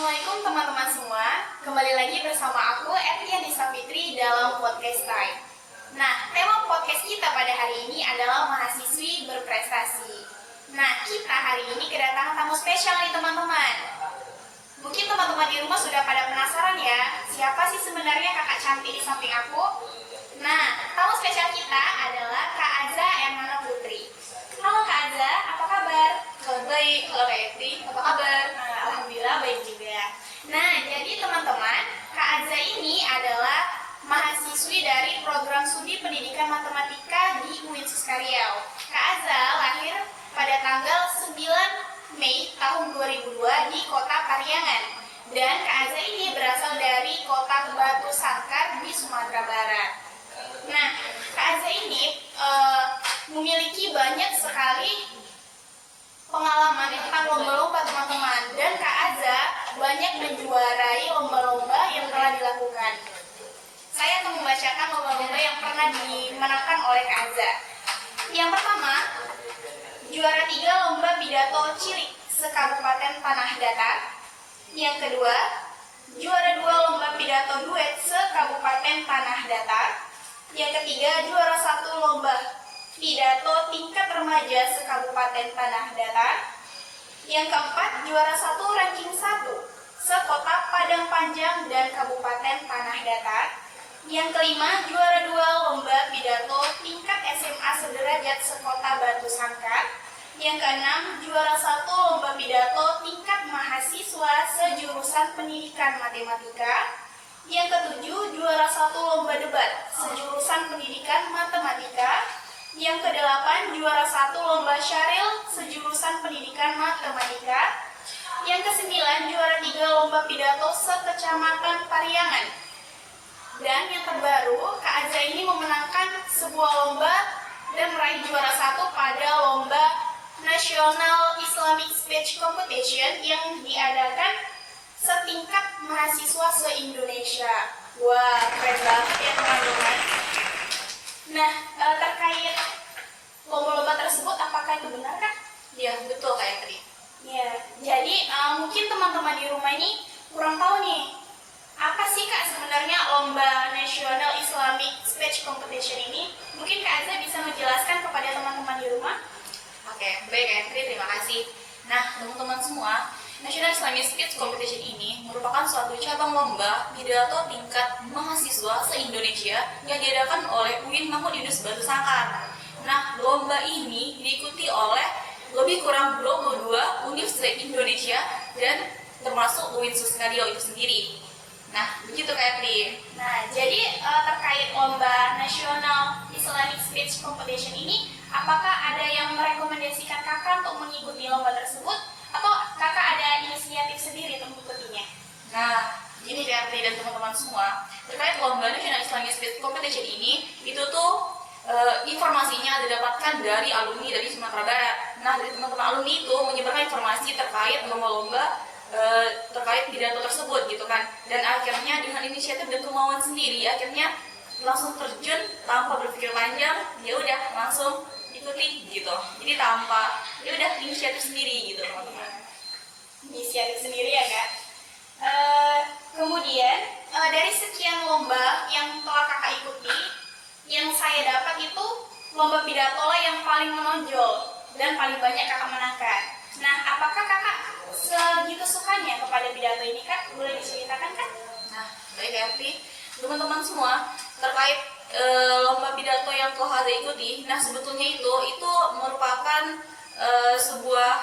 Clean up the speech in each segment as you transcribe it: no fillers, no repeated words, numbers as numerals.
Assalamualaikum teman-teman semua. Kembali lagi bersama aku Etienne Fitri dalam podcast time. Nah, tema podcast kita pada hari ini adalah mahasiswi berprestasi. Nah, kita hari ini kedatangan tamu spesial nih teman-teman. Mungkin teman-teman di rumah sudah pada penasaran ya, siapa sih sebenarnya kakak cantik di samping aku? Nah, tamu spesial kita adalah Kak Aza Ermana Putri. Halo Kak Aza, apa kabar? Baik, halo Kak Eti, apa kabar? Nah, alhamdulillah baik juga. Nah, jadi teman-teman, Kak Aza ini adalah mahasiswi dari program studi pendidikan matematika di UIN Riau. Kak Aza lahir pada tanggal 9 Mei tahun 2002 di kota Pariangan. Dan Kak Aza ini berasal dari kota Batu Sangkar di Sumatera Barat. Nah, Kak Aza ini memiliki banyak sekali pengalaman tentang lomba-lomba teman-teman, dan Kak Aza banyak menjuarai lomba-lomba yang telah dilakukan. Saya akan membacakan lomba-lomba yang pernah dimenangkan oleh Kak Aza. Yang pertama, juara 3 lomba pidato cilik se-Kabupaten Tanah Datar. Yang kedua, juara 2 lomba pidato duet se-Kabupaten Tanah Datar. Yang ketiga, juara 1 lomba pidato tingkat remaja se-Kabupaten Tanah Datar. Yang keempat, juara 1 ranking 1 se-Kota Padang Panjang dan Kabupaten Tanah Datar. Yang kelima, juara 2 lomba pidato tingkat SMA sederajat se-Kota Batu Sangkar. Yang keenam, juara 1 lomba pidato tingkat mahasiswa sejurusan pendidikan matematika. Yang ketujuh, juara 1 lomba debat sejurusan pendidikan matematika. Yang kedelapan, juara 1 lomba syaril sejurusan pendidikan matematika. Yang kesembilan, juara 3 lomba pidato se-Kecamatan Pariangan. Dan yang terbaru, Kak Aza ini memenangkan sebuah lomba dan meraih juara 1 pada lomba National Islamic Speech Competition yang diadakan setingkat mahasiswa se-Indonesia. Wah, keren banget ya teman-teman. Nah, terkait lomba-lomba tersebut, apakah itu benar, Kak? Iya, betul Kak Eti. Ya, jadi mungkin teman-teman di rumah ini kurang tahu nih, apa sih Kak sebenarnya lomba National Islamic Speech Competition ini? Mungkin Kak Aza bisa menjelaskan kepada teman-teman di rumah? Oke, baik Kak Eti, terima kasih. Nah, teman-teman semua, National Islamic Speech Competition ini merupakan suatu cabang lomba pidato tingkat mahasiswa se-Indonesia yang diadakan oleh UIN Mahmud Yunus Batu Sangkar. Nah, lomba ini diikuti oleh lebih kurang 22 universitas Indonesia dan termasuk UIN Riau itu sendiri. Nah, begitu Kak Eti. Nah, jadi terkait lomba National Islamic Speech Competition ini, apakah ada yang merekomendasikan kakak untuk mengikuti lomba tersebut, atau kakak ada inisiatif sendiri untuk mengikutinya? Nah, gini Kak Eti dan teman-teman semua, terkait lomba National Islamic Speech Competition ini, itu tuh informasinya didapatkan dari alumni dari Sumatera Barat. Nah, dari teman-teman alumni itu menyebarkan informasi terkait lomba-lomba terkait pidato tersebut gitu kan, dan akhirnya dengan inisiatif dan kemauan sendiri akhirnya langsung terjun tanpa berpikir panjang, ya udah langsung ikuti gitu, jadi tanpa ya udah inisiatif sendiri gitu teman-teman. Inisiatif sendiri ya Kak. Kemudian dari sekian lomba yang telah kakak ikuti, yang saya dapat itu lomba pidato lah yang paling menonjol dan paling banyak kakak menangkan. Nah, apakah kakak segitu sukanya kepada pidato ini Kak? Boleh diceritakan Kak? Nah, baik Kak Eti, teman-teman semua, terkait lomba pidato yang telah saya ikuti, nah sebetulnya itu merupakan sebuah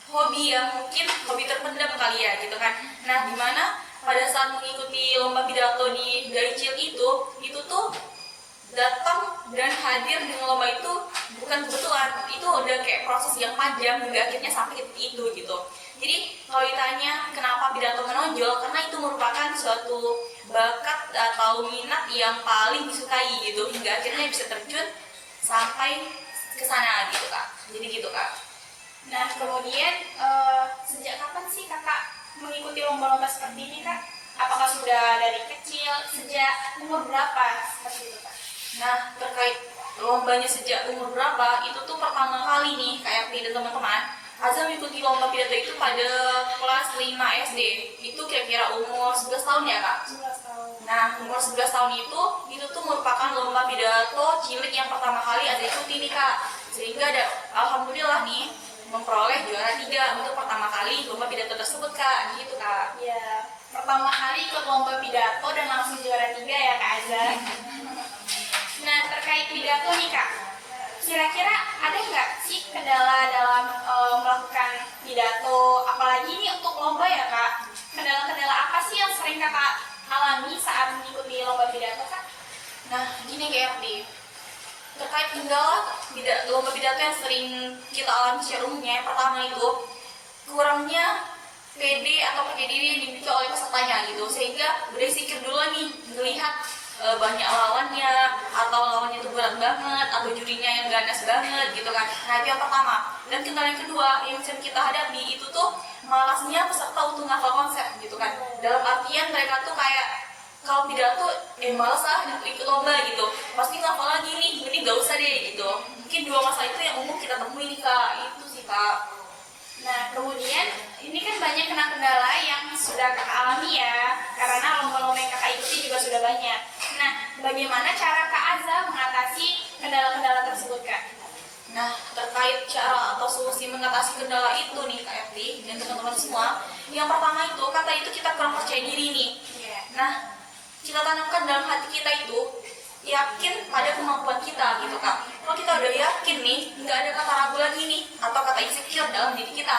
hobi yang mungkin hobi terpendam kali ya gitu kan. Nah, dimana pada saat mengikuti lomba pidato dari CIL itu tuh datang dan hadir di lomba itu bukan kebetulan, itu udah kayak proses yang panjang hingga akhirnya sampai ke titik itu gitu. Jadi kalau ditanya kenapa pidato menonjol, karena itu merupakan suatu bakat atau minat yang paling disukai gitu, hingga akhirnya bisa terjun sampai ke sana gitu Kak. Jadi gitu Kak. Nah, kemudian sejak kapan sih kakak mengikuti lomba-lomba seperti ini Kak? Apakah sudah dari kecil, sejak umur berapa seperti itu Kak? Nah, terkait lombanya sejak umur berapa, itu tuh pertama kali nih Kak Eti dan teman-teman, Azza mengikuti lomba pidato itu pada kelas 5 SD. Itu kira-kira umur 11 tahun ya, Kak? 11 tahun. Nah, umur 11 tahun itu tuh merupakan lomba pidato cilik yang pertama kali Azza ikuti nih, Kak. Sehingga alhamdulillah nih memperoleh juara 3 untuk pertama kali lomba pidato tersebut, Kak. Gitu, Kak. Ya, pertama kali ikut lomba pidato dan langsung juara 3 ya Kak Azza. Nah, terkait pidato nih Kak, kira-kira ada nggak sih kendala dalam melakukan pidato, apalagi ini untuk lomba ya Kak? Kendala-kendala apa sih yang sering Kakak alami saat mengikuti lomba pidato Kak? Nah, gini Kak Erdi, terkait kendala lomba pidato yang sering kita alami secara umumnya, yang pertama itu kurangnya PD atau percaya diri yang dimiliki oleh pesertanya gitu, sehingga beresiko dulu nih melihat banyak lawannya, atau lawannya itu berat banget, atau jurinya yang ganas banget gitu kan. Nah, itu yang pertama. Dan kendala yang kedua yang sering kita hadapi itu tuh malasnya peserta untuk ngafal konsep gitu kan. Dalam artian mereka tuh kayak kalau pidato malas ikut lomba gitu, pasti ngafal lagi nih, mending gak usah deh gitu. Mungkin dua masalah itu yang umum kita temui nih Kak, itu sih Kak. Nah, kemudian ini kan banyak kendala yang sudah Kakak alami ya, karena lomba-lomba yang Kakak ikuti juga sudah banyak. Nah, bagaimana cara Kak Azza mengatasi kendala-kendala tersebut Kak? Nah, terkait cara atau solusi mengatasi kendala itu nih Kak Erti dan teman-teman semua, yang pertama itu kata itu kita kurang percaya diri nih. Nah, kita tanamkan dalam hati kita itu yakin pada kemampuan kita gitu Kak. Kalau kita udah yakin nih, nggak ada kata ragu lagi nih atau kata insecure dalam diri kita.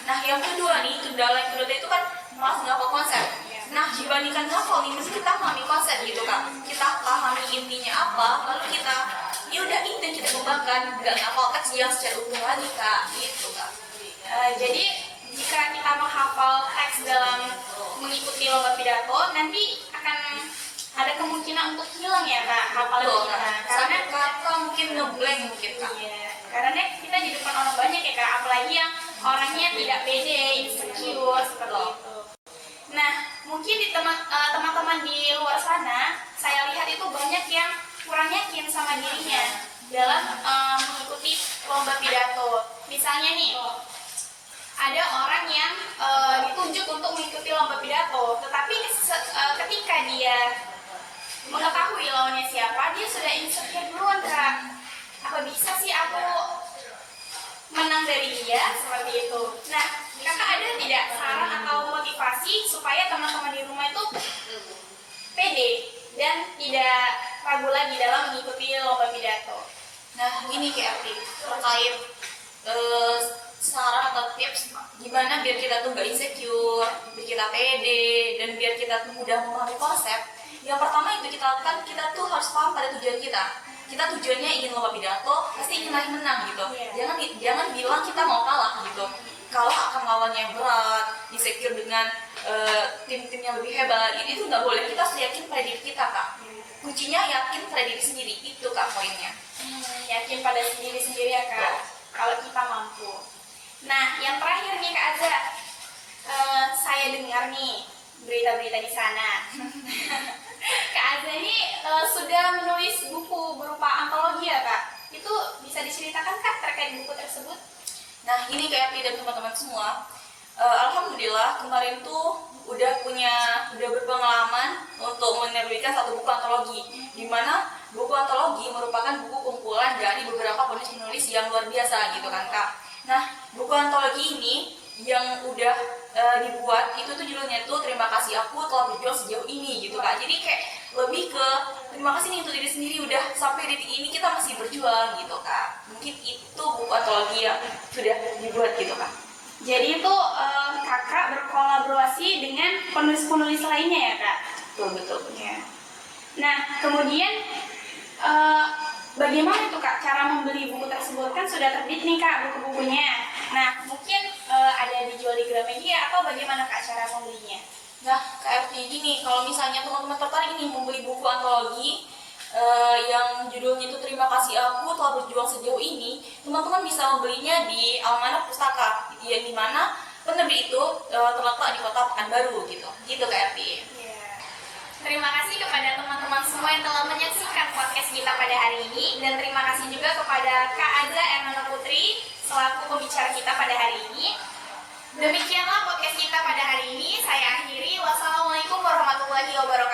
Nah, yang kedua nih, kendala yang kedua itu kan malas ngapal konsep. Nah, dibandingkan ngapal nih, mesti kita pahami konsep gitu Kak. Kita pahami intinya apa, lalu kita ya udah ini dan kita kembangkan, nggak ngapal teks yang secara utuh lagi Kak, gitu Kak. Jadi jika kita menghafal teks dalam mengikuti lomba pidato, nanti akan ada kemungkinan untuk hilang ya Kak hafalan kita. Karena kata mungkin ngeblank mungkin Kak. Iya, karena kita di depan orang banyak ya Kak, apalagi yang orangnya tidak pede, insecure seperti itu. Nah, mungkin di teman-teman di luar sana, saya lihat itu banyak yang kurang yakin sama dirinya dalam mengikuti lomba pidato. Misalnya nih, ada orang yang ditunjuk untuk mengikuti lomba pidato, tetapi ketika dia mengetahui lawannya siapa, dia sudah insecure duluan Kak. Apa bisa sih aku menang dari dia seperti itu? Nah, Kakak ada tidak saran atau motivasi supaya teman-teman di rumah itu pede dan tidak ragu lagi dalam mengikuti lomba pidato? Nah, gini Kak Arti, terkait saran atau tips gimana biar kita tuh gak insecure, biar kita pede, dan biar kita tuh mudah memahami konsep. Yang pertama itu kita lakukan, kita tuh harus paham pada tujuan kita. Kita tujuannya ingin lomba pidato, pasti ingin raih menang gitu. Jangan bilang kita mau kalah gitu. Kalah akan lawannya yang berat, insecure dengan tim-tim yang lebih hebat, ini tuh nggak boleh. Kita harus yakin pada diri kita Kak. Kuncinya yakin pada diri sendiri, itu Kak poinnya. Yakin pada diri sendiri ya Kak, kalau kita mampu. Nah, yang terakhir nih Kak Azza, saya dengar nih berita-berita di sana. Kak Azza ini sudah menulis buku berupa antologi ya Kak? Itu bisa diceritakan Kak terkait buku tersebut? Nah, ini Kak Erti dan teman-teman semua, alhamdulillah kemarin tuh udah berpengalaman untuk menerbitkan satu buku antologi, di mana buku antologi merupakan buku kumpulan dari beberapa penulis-penulis yang luar biasa gitu kan Kak. Nah, buku antologi ini yang udah dibuat itu tuh judulnya tuh Terima Kasih Aku Telah Berjuang Sejauh Ini gitu Kak. Jadi kayak lebih ke terima kasih nih untuk diri sendiri udah sampai detik ini kita masih berjuang gitu Kak. Mungkin itu buku antologi yang sudah dibuat gitu Kak. Jadi itu Kakak berkolaborasi dengan penulis-penulis lainnya ya Kak? Betul. Ya. Nah, kemudian bagaimana tuh Kak cara membeli buku tersebut? Kan sudah terbit nih Kak buku-bukunya. Nah, mungkin ada dijual di Gramedia atau bagaimana Kak cara membelinya? Nah, Kak Erti gini, kalau misalnya teman-teman tertarik ini membeli buku antologi yang judulnya itu Terima Kasih Aku Telah Berjuang Sejauh Ini, teman-teman bisa membelinya di Almanak Pustaka, yang dimana penerbit itu terletak di kota Pekanbaru gitu Kak Erti. Terima kasih kepada teman-teman semua yang telah menyaksikan podcast kita pada hari ini, dan terima kasih juga kepada Kak Azza Ernana Putri selaku pembicara kita pada hari ini. Demikianlah podcast kita pada hari ini. Saya akhiri. Wassalamualaikum warahmatullahi wabarakatuh.